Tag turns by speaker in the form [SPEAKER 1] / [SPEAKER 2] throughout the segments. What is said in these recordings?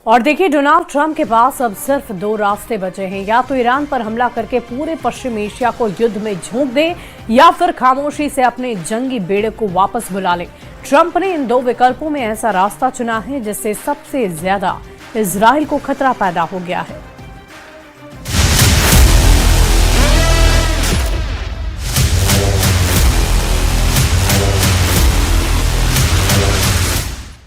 [SPEAKER 1] और देखिए, Donald Trump के पास अब सिर्फ दो रास्ते बचे हैं। या तो ईरान पर हमला करके पूरे पश्चिम एशिया को युद्ध में झोंक दे, या फिर खामोशी से अपने जंगी बेड़े को वापस बुला ले। ट्रंप ने इन दो विकल्पों में ऐसा रास्ता चुना है जिससे सबसे ज्यादा इजराइल को खतरा पैदा हो गया है।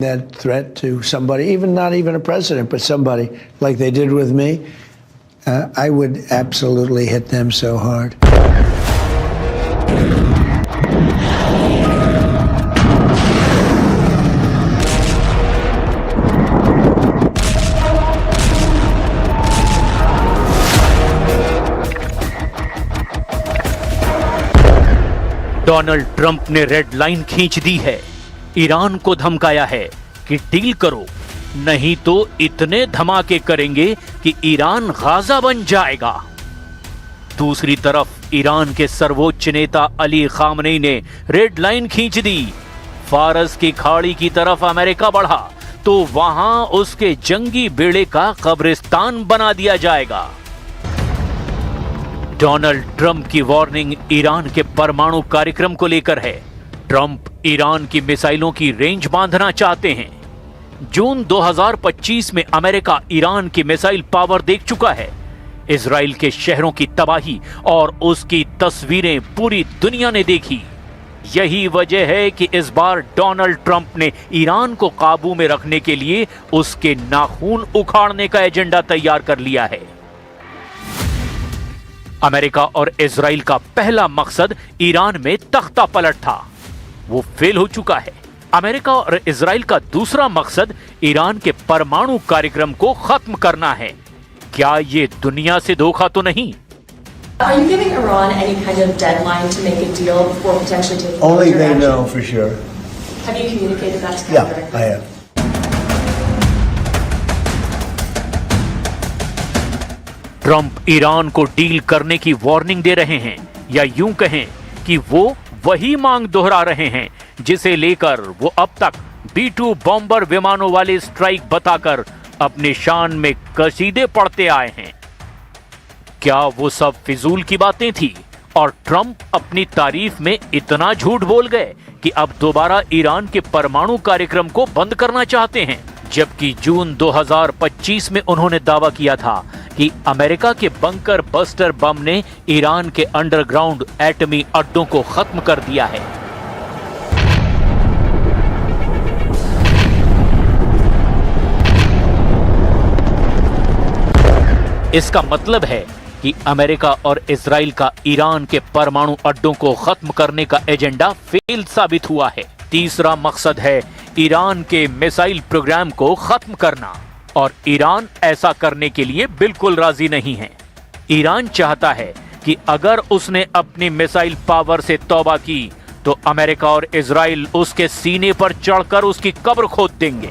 [SPEAKER 2] That threat to somebody, even not even a president, but somebody like they did with me, I would absolutely hit them so hard.
[SPEAKER 3] Donald Trump ने रेड लाइन खींच दी है। ईरान को धमकाया है कि डील करो, नहीं तो इतने धमाके करेंगे कि ईरान गाजा बन जाएगा। दूसरी तरफ ईरान के सर्वोच्च नेता अली खामनेई ने रेड लाइन खींच दी। फारस की खाड़ी की तरफ अमेरिका बढ़ा तो वहां उसके जंगी बेड़े का कब्रिस्तान बना दिया जाएगा। डोनाल्ड ट्रंप की वार्निंग ईरान के परमाणु कार्यक्रम को लेकर है। ट्रंप ईरान की मिसाइलों की रेंज बांधना चाहते हैं। जून 2025 में अमेरिका ईरान की मिसाइल पावर देख चुका है। इजराइल के शहरों की तबाही और उसकी तस्वीरें पूरी दुनिया ने देखी। यही वजह है कि इस बार डोनाल्ड ट्रंप ने ईरान को काबू में रखने के लिए उसके नाखून उखाड़ने का एजेंडा तैयार कर लिया है। अमेरिका और इजराइल का पहला मकसद ईरान में तख्ता पलट था, वो फेल हो चुका है। अमेरिका और इजराइल का दूसरा मकसद ईरान के परमाणु कार्यक्रम को खत्म करना है। क्या ये दुनिया से धोखा तो नहीं?
[SPEAKER 4] Are you giving Iran any kind of deadline to make a deal before potentially taking
[SPEAKER 2] Only they
[SPEAKER 4] action?
[SPEAKER 2] know for sure.
[SPEAKER 4] Have you communicated that to them
[SPEAKER 2] Yeah,
[SPEAKER 4] directly?
[SPEAKER 2] I have.
[SPEAKER 3] Trump Iran को deal करने की warning दे रहे हैं, या यूं कहें कि वो वही मांग दोहरा रहे हैं जिसे लेकर वो अब तक B-2 बॉम्बर विमानों वाले स्ट्राइक बताकर अपने शान में कसीदे पढ़ते आए हैं। क्या वो सब फिजूल की बातें थी और ट्रंप अपनी तारीफ में इतना झूठ बोल गए कि अब दोबारा ईरान के परमाणु कार्यक्रम को बंद करना चाहते हैं? जबकि जून 2025 में उन्होंने दावा किया था कि अमेरिका के बंकर बस्टर बम ने ईरान के अंडरग्राउंड एटमी अड्डों को खत्म कर दिया है। इसका मतलब है कि अमेरिका और इजराइल का ईरान के परमाणु अड्डों को खत्म करने का एजेंडा फेल साबित हुआ है। तीसरा मकसद है ईरान के मिसाइल प्रोग्राम को खत्म करना, और ईरान ऐसा करने के लिए बिल्कुल राजी नहीं है। ईरान चाहता है कि अगर उसने अपनी मिसाइल पावर से तौबा की तो अमेरिका और इजराइल उसके सीने पर चढ़कर उसकी कब्र खोद देंगे।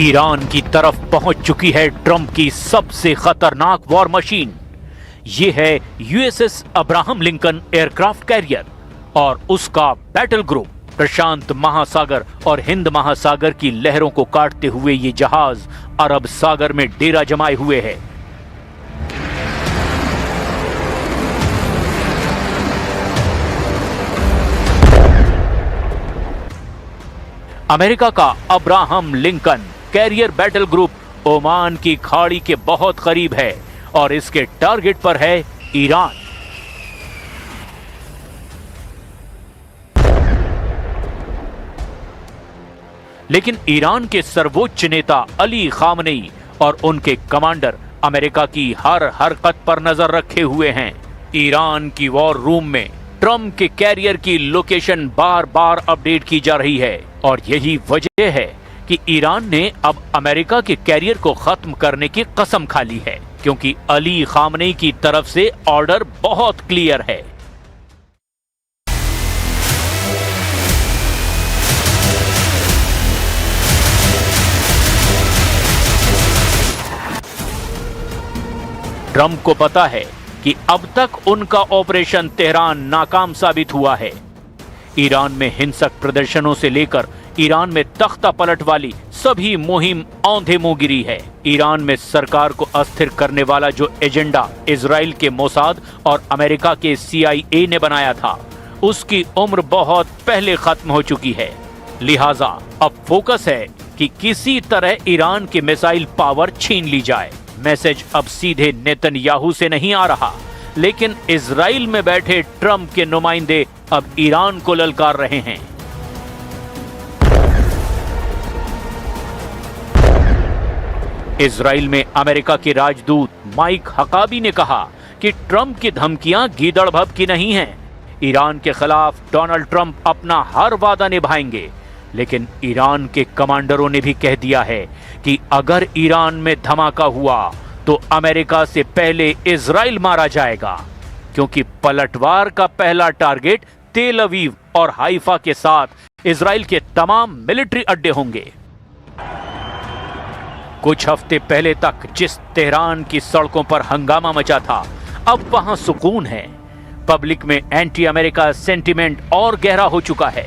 [SPEAKER 3] ईरान की तरफ पहुंच चुकी है ट्रंप की सबसे खतरनाक वॉर मशीन। ये है USS Abraham Lincoln aircraft carrier और उसका बैटल ग्रुप। प्रशांत महासागर और हिंद महासागर की लहरों को काटते हुए ये जहाज अरब सागर में डेरा जमाए हुए है। अमेरिका का Abraham Lincoln carrier battle group Oman की खाड़ी के बहुत करीब है और इसके टारगेट पर है ईरान। लेकिन ईरान के सर्वोच्च नेता अली खामनेई और उनके कमांडर अमेरिका की हर हरकत पर नजर रखे हुए हैं। ईरान की वॉर रूम में ट्रम्प के कैरियर की लोकेशन बार बार अपडेट की जा रही है और यही वजह है कि ईरान ने अब अमेरिका के कैरियर को खत्म करने की कसम खा ली है, क्योंकि अली खामनेई की तरफ से ऑर्डर बहुत क्लियर है। ट्रम्प को पता है कि अब तक उनका ऑपरेशन तेहरान नाकाम साबित हुआ है। ईरान में हिंसक प्रदर्शनों से लेकर ईरान में तख्ता पलट वाली सभी मुहिम औंधे मुंह गिरी है। ईरान में सरकार को अस्थिर करने वाला जो एजेंडा इजराइल के मोसाद और अमेरिका के CIA ने बनाया था, उसकी उम्र बहुत पहले खत्म हो चुकी है। लिहाजा अब फोकस है कि किसी तरह ईरान की मिसाइल पावर छीन ली जाए। मैसेज अब सीधे नेतन्याहू से नहीं आ रहा, लेकिन इजराइल में बैठे ट्रम्प के नुमाइंदे अब ईरान को ललकार रहे हैं। इजराइल में अमेरिका के राजदूत माइक हकाबी ने कहा कि ट्रम्प की धमकियां गीदड़ भब की नहीं हैं। ईरान के खिलाफ डोनाल्ड ट्रम्प अपना हर वादा निभाएंगे, लेकिन ईरान के कमांडरों ने भी कह दिया है कि अगर ईरान में धमाका हुआ तो अमेरिका से पहले इजराइल मारा जाएगा, क्योंकि पलटवार का पहला टारगेट तेल अवीव और हाइफा के साथ इजराइल के तमाम मिलिट्री अड्डे होंगे। कुछ हफ्ते पहले तक जिस तेहरान की सड़कों पर हंगामा मचा था, अब वहां सुकून है। पब्लिक में एंटी अमेरिका सेंटिमेंट और गहरा हो चुका है।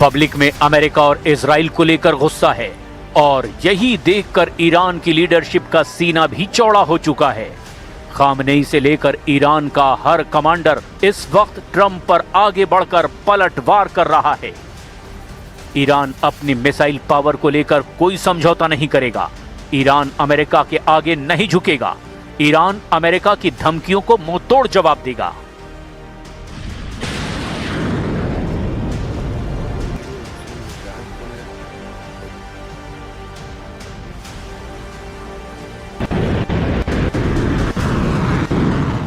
[SPEAKER 3] पब्लिक में अमेरिका और इजराइल को लेकर गुस्सा है और यही देखकर ईरान की लीडरशिप का सीना भी चौड़ा हो चुका है। खामनेई से लेकर ईरान का हर कमांडर इस वक्त ट्रम्प पर आगे बढ़कर पलटवार कर रहा है। ईरान अपनी मिसाइल पावर को लेकर कोई समझौता नहीं करेगा। ईरान अमेरिका के आगे नहीं झुकेगा। ईरान अमेरिका की धमकियों को मुंहतोड़ जवाब देगा।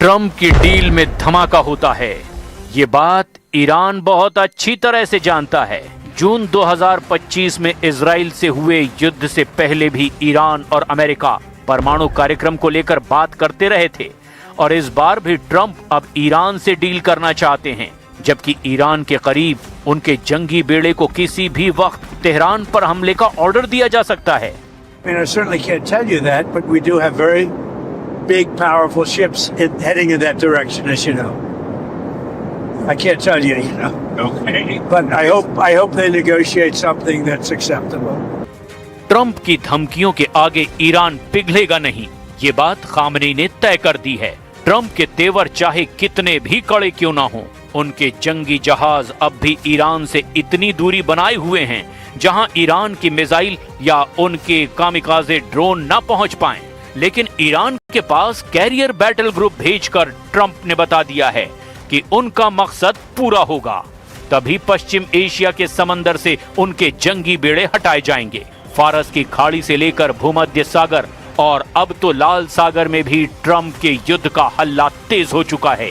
[SPEAKER 3] ट्रम्प की डील में धमाका होता है, ये बात ईरान बहुत अच्छी तरह से जानता है। जून 2025 में इजराइल से हुए युद्ध से पहले भी ईरान और अमेरिका परमाणु कार्यक्रम को लेकर बात करते रहे थे और इस बार भी ट्रम्प अब ईरान से डील करना चाहते हैं, जबकि ईरान के करीब उनके जंगी बेड़े को किसी भी वक्त तेहरान पर हमले का ऑर्डर दिया जा सकता है।
[SPEAKER 2] I certainly can't tell you that, but we do have very big, powerful ships heading in that direction, as you know. I can't tell you, you know. Okay. But I hope they negotiate something that's acceptable.
[SPEAKER 3] Trump की धमकियों के आगे Iran पिघलेगा नहीं, ये बात Khamenei ने तय कर दी है। ट्रम्प के तेवर चाहे कितने भी कड़े क्यों ना हों, उनके जंगी जहाज अब भी ईरान से इतनी दूरी बनाए हुए हैं जहां ईरान की मिसाइल या उनके कामिकाज़े ड्रोन न पहुंच पाएं। लेकिन ईरान के पास कैरियर बैटल ग्रुप भेजकर ट्रम्प ने बता दिया है कि उनका मकसद पूरा होगा, तभी पश्चिम एशिया के समंदर से उनके जंगी बेड़े हटाए जाएंगे। फारस की खाड़ी से लेकर भूमध्य सागर और अब तो लाल सागर में भी ट्रम्प के युद्ध का हल्ला तेज हो चुका है।